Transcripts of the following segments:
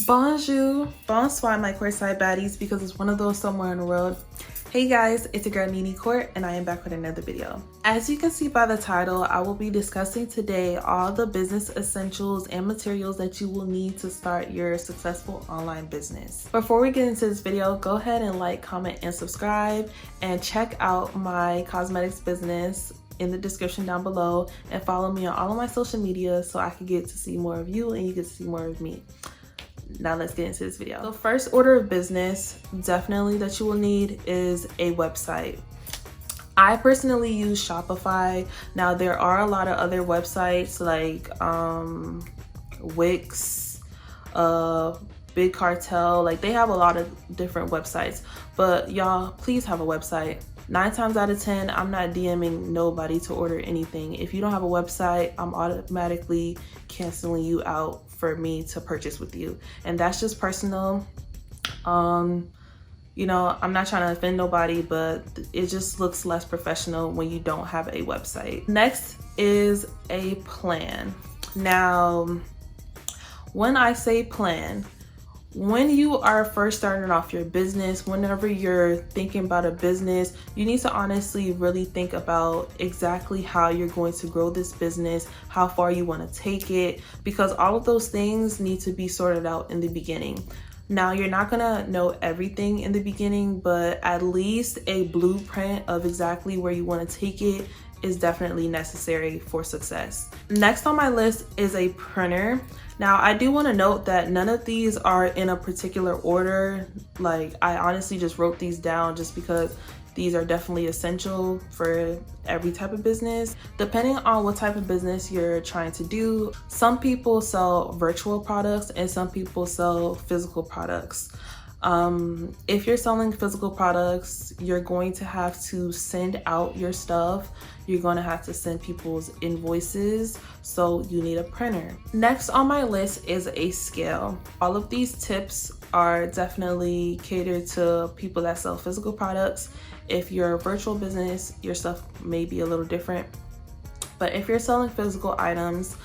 Bonjour, bonsoir, my courtside baddies, because it's one of those somewhere in the world. Hey guys, it's your girl NiNi Court, and I am back with another video. As you can see by the title, I will be discussing today all the business essentials and materials that you will need to start your successful online business. Before we get into this video, go ahead and like, comment, and subscribe, and check out my cosmetics business in the description down below, and follow me on all of my social media so I can get to see more of you and you get to see more of me. Now let's get into this video. The first order of business definitely that you will need is a website. I personally use Shopify. Now there are a lot of other websites like Wix, Big Cartel, like they have a lot of different websites, but y'all please have a website. 9 times out of 10, I'm not DMing nobody to order anything. If you don't have a website, I'm automatically canceling you out for me to purchase with you. And that's just personal. You know, I'm not trying to offend nobody, but it just looks less professional when you don't have a website. Next is a plan. Now, when I say plan, when you are first starting off your business, whenever you're thinking about a business, you need to honestly really think about exactly how you're going to grow this business, how far you want to take it, because all of those things need to be sorted out in the beginning. Now, you're not gonna know everything in the beginning, but at least a blueprint of exactly where you want to take it is definitely necessary for success. Next on my list is a printer. Now, I do want to note that none of these are in a particular order. Like, I honestly just wrote these down just because these are definitely essential for every type of business. Depending on what type of business you're trying to do, some people sell virtual products and some people sell physical products. If you're selling physical products, you're going to have to send out your stuff. You're going to have to send people's invoices, so you need a printer. Next on my list is a scale. All of these tips are definitely catered to people that sell physical products. If you're a virtual business, your stuff may be a little different. But if you're selling physical items,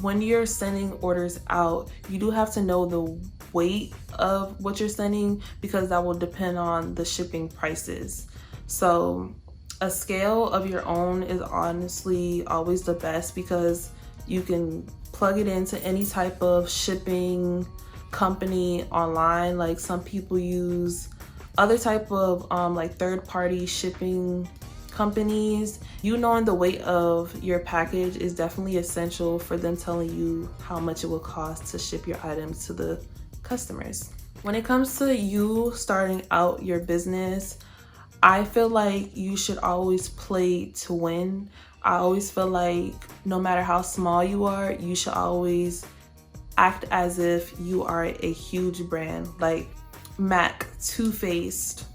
when you're sending orders out, you do have to know the weight of what you're sending, because that will depend on the shipping prices. So a scale of your own is honestly always the best, because you can plug it into any type of shipping company online. Like some people use other type of like third-party shipping companies. You knowing the weight of your package is definitely essential for them telling you how much it will cost to ship your items to the customers. When it comes to you starting out your business, I feel like you should always play to win. I always feel like no matter how small you are, you should always act as if you are a huge brand, like MAC, Too Faced,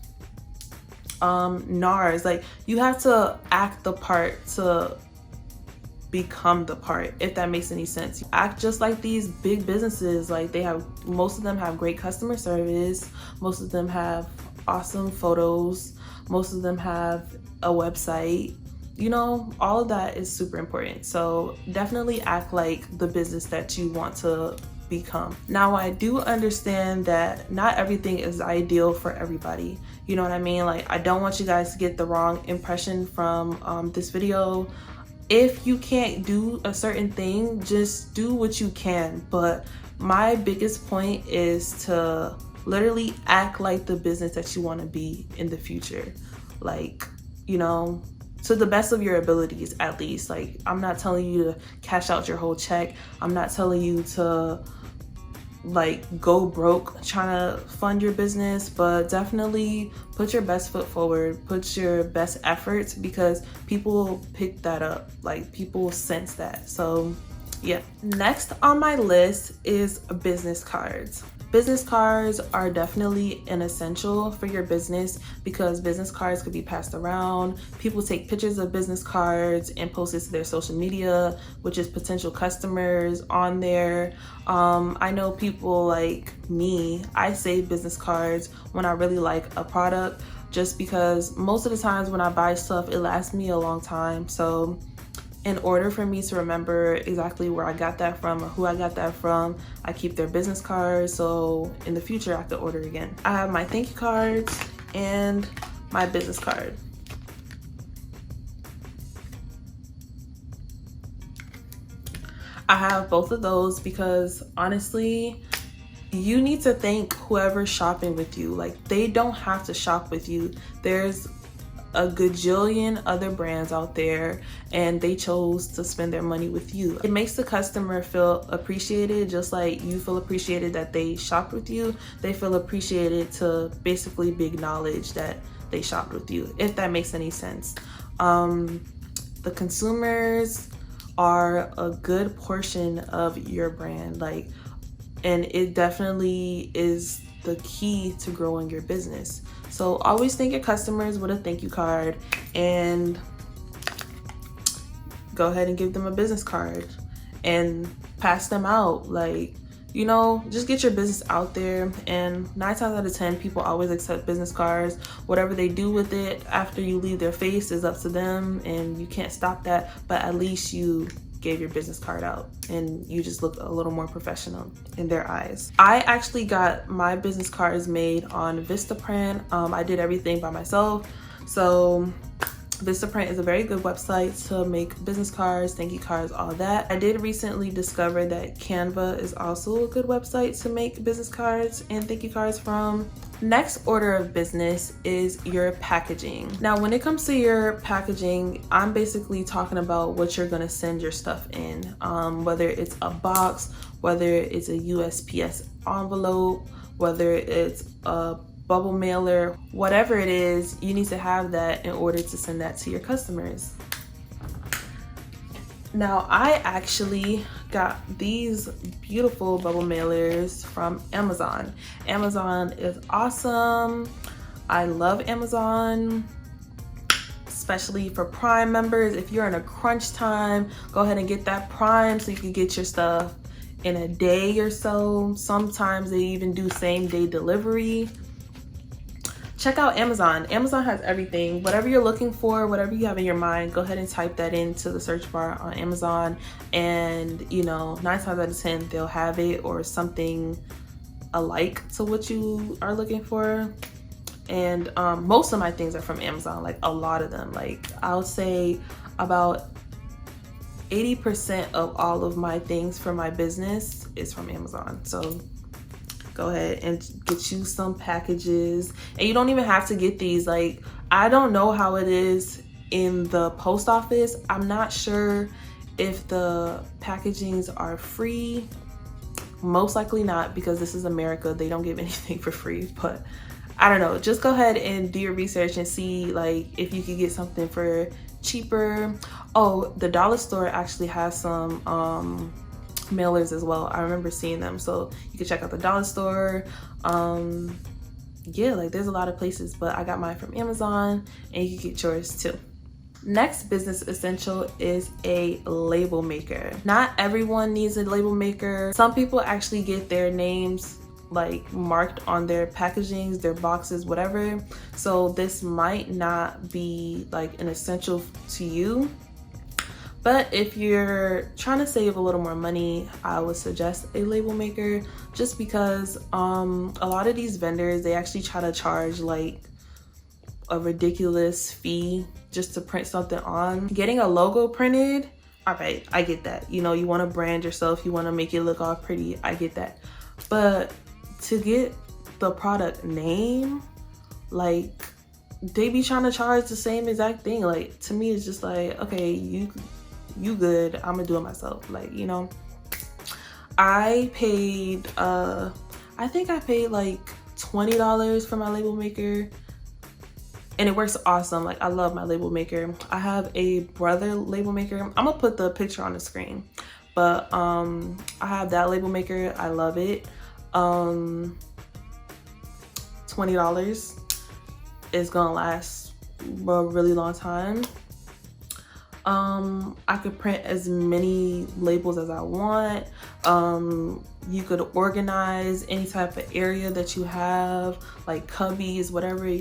NARS. Like, you have to act the part to become the part, if that makes any sense. Act just like these big businesses. Like, most of them have great customer service, most of them have awesome photos, most of them have a website. You know, all of that is super important. So definitely act like the business that you want to become. Now, I do understand that not everything is ideal for everybody. You know what I mean? Like, I don't want you guys to get the wrong impression from this video. If you can't do a certain thing, just do what you can. But my biggest point is to literally act like the business that you want to be in the future. Like, you know, to the best of your abilities, at least. Like, I'm not telling you to cash out your whole check. I'm not telling you to like go broke trying to fund your business, but definitely put your best foot forward, put your best efforts, because people pick that up. Like, people sense that. So yeah. Next on my list is business cards. Business cards are definitely an essential for your business, because business cards could be passed around. People take pictures of business cards and post it to their social media, which is potential customers on there. I know people like me, I save business cards when I really like a product, just because most of the times when I buy stuff, it lasts me a long time. So In order for me to remember exactly where I got that from or who I got that from, I keep their business cards, so in the future I could order again. I have my thank you cards and my business card. I have both of those because honestly, you need to thank whoever's shopping with you. Like, they don't have to shop with you. There's a gajillion other brands out there and they chose to spend their money with you. It makes the customer feel appreciated, just like you feel appreciated that they shopped with you. They feel appreciated to basically be acknowledged that they shopped with you, if that makes any sense. The consumers are a good portion of your brand, like, and it definitely is the key to growing your business. So always thank your customers with a thank you card, and go ahead and give them a business card and pass them out. Like, you know, just get your business out there, and 9 times out of 10 people always accept business cards. Whatever they do with it after you leave their face is up to them, and you can't stop that, but at least you gave your business card out and you just looked a little more professional in their eyes. I actually got my business cards made on Vistaprint. I did everything by myself. So Vistaprint is a very good website to make business cards, thank you cards, all that. I did recently discover that Canva is also a good website to make business cards and thank you cards from. Next order of business is your packaging. Now, when it comes to your packaging, I'm basically talking about what you're gonna send your stuff in, whether it's a box, whether it's a USPS envelope, whether it's a bubble mailer, whatever it is, you need to have that in order to send that to your customers. Now, I actually got these beautiful bubble mailers from Amazon. Amazon is awesome. I love Amazon, especially for Prime members. If you're in a crunch time, go ahead and get that Prime so you can get your stuff in a day or so. Sometimes they even do same day delivery. Check out Amazon. Amazon has everything. Whatever you're looking for, whatever you have in your mind, go ahead and type that into the search bar on Amazon, and you know, 9 times out of 10 they'll have it or something alike to what you are looking for. And most of my things are from Amazon, like a lot of them. Like, I'll say about 80% of all of my things for my business is from Amazon. So go ahead and get you some packages, and you don't even have to get these. Like, I don't know how it is in the post office. I'm not sure if the packagings are free. Most likely not, because this is America. They don't give anything for free, but I don't know. Just go ahead and do your research and see like if you could get something for cheaper. Oh, the dollar store actually has some mailers as well. I remember seeing them, so you can check out the dollar store. Yeah, like there's a lot of places, but I got mine from Amazon, and you can get yours too. Next business essential is a label maker. Not everyone needs a label maker. Some people actually get their names like marked on their packagings, their boxes, whatever. So this might not be like an essential to you. But if you're trying to save a little more money, I would suggest a label maker, just because a lot of these vendors, they actually try to charge like a ridiculous fee just to print something on. Getting a logo printed, all right, I get that. You know, you want to brand yourself, you want to make it look all pretty, I get that. But to get the product name, like they be trying to charge the same exact thing. Like, to me, it's just like, okay, you good, I'm gonna do it myself. Like, you know, I paid I think I paid like $20 for my label maker, and it works awesome. Like, I love my label maker. I have a brother label maker. I'm gonna put the picture on the screen, but I have that label maker. I love it. $20 is gonna last a really long time. I could print as many labels as I want. You could organize any type of area that you have, like cubbies, whatever.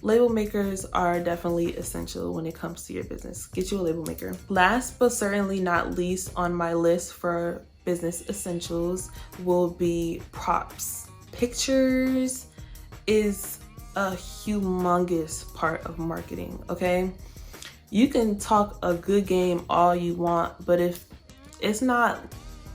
label makers are definitely essential when it comes to your business. Get you a label maker. Last but certainly not least on my list for business essentials will be props. Pictures is a humongous part of marketing, okay? You can talk a good game all you want, but if it's not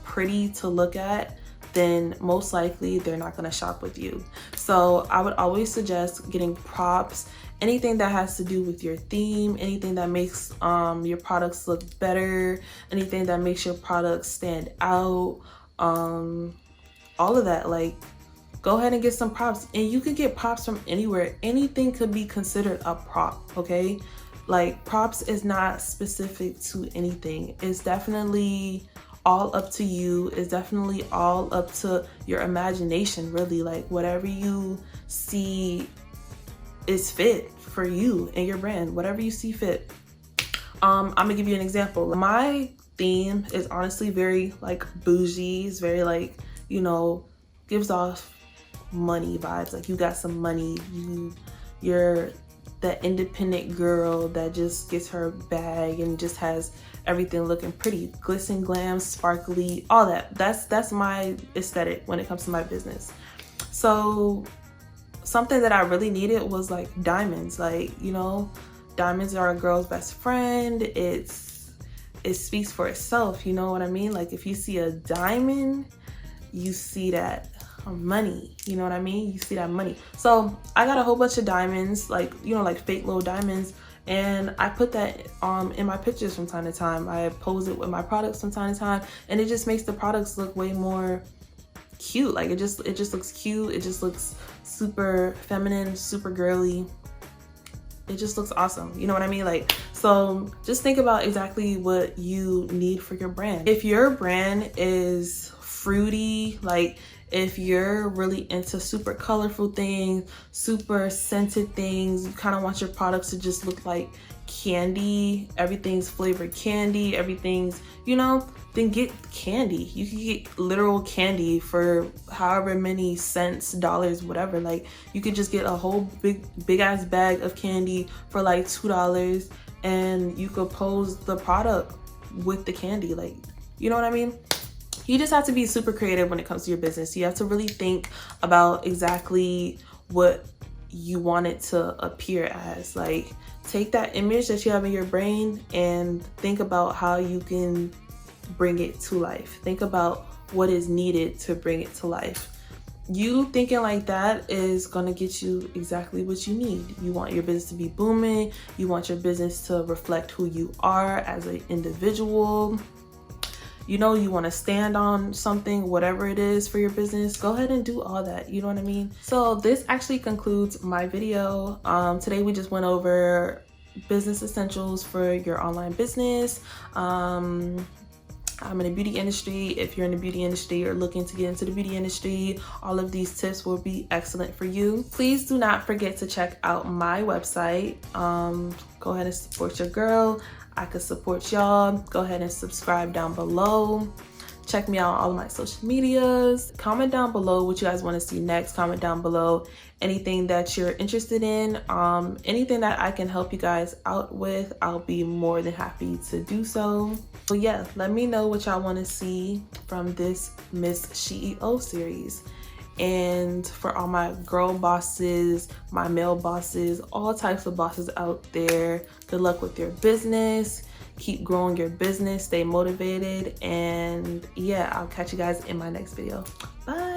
pretty to look at, then most likely they're not going to shop with you. So I would always suggest getting props, anything that has to do with your theme, anything that makes your products look better, anything that makes your products stand out, all of that. Like, go ahead and get some props, and you could get props from anywhere. Anything could be considered a prop, okay? Like, props is not specific to anything. It's definitely all up to you. It's definitely all up to your imagination, really. Like, whatever you see is fit for you and your brand, whatever you see fit. I'm gonna give you an example. My theme is honestly very like bougie. It's very like, you know, gives off money vibes. Like, you got some money, you're that independent girl that just gets her bag and just has everything looking pretty, glisten, glam, sparkly, all that. That's my aesthetic when it comes to my business. So something that I really needed was like diamonds. Like, you know, diamonds are a girl's best friend. It speaks for itself, you know what I mean? Like, if you see a diamond, you see that money, you know what I mean? You see that money. So I got a whole bunch of diamonds, like, you know, like fake little diamonds, and I put that in my pictures from time to time. I pose it with my products from time to time, and it just makes the products look way more cute. Like, it just looks cute. It just looks super feminine, super girly. It just looks awesome, you know what I mean? Like, so just think about exactly what you need for your brand. If your brand is fruity, like if you're really into super colorful things, super scented things, you kind of want your products to just look like candy, everything's flavored candy, everything's, you know, then get candy. You can get literal candy for however many cents, dollars, whatever. Like, you could just get a whole big ass bag of candy for like $2, and you could pose the product with the candy. Like, you know what I mean? You just have to be super creative when it comes to your business. You have to really think about exactly what you want it to appear as. Like, take that image that you have in your brain and think about how you can bring it to life. Think about what is needed to bring it to life. You thinking like that is gonna get you exactly what you need. You want your business to be booming. You want your business to reflect who you are as an individual. You know, you want to stand on something, whatever it is for your business. Go ahead and do all that, you know what I mean? So this actually concludes my video. Today we just went over business essentials for your online business. I'm in the beauty industry. If you're in the beauty industry or looking to get into the beauty industry, all of these tips will be excellent for you. Please do not forget to check out my website. Go ahead and support your girl. I could support y'all. Go ahead and subscribe down below. Check me out on all of my social medias. Comment down below what you guys want to see next. Comment down below anything that you're interested in. Anything that I can help you guys out with, I'll be more than happy to do so. So yeah, let me know what y'all want to see from this Miss CEO series. And for all my girl bosses, my male bosses, all types of bosses out there, good luck with your business. Keep growing your business, stay motivated, and yeah, I'll catch you guys in my next video. Bye.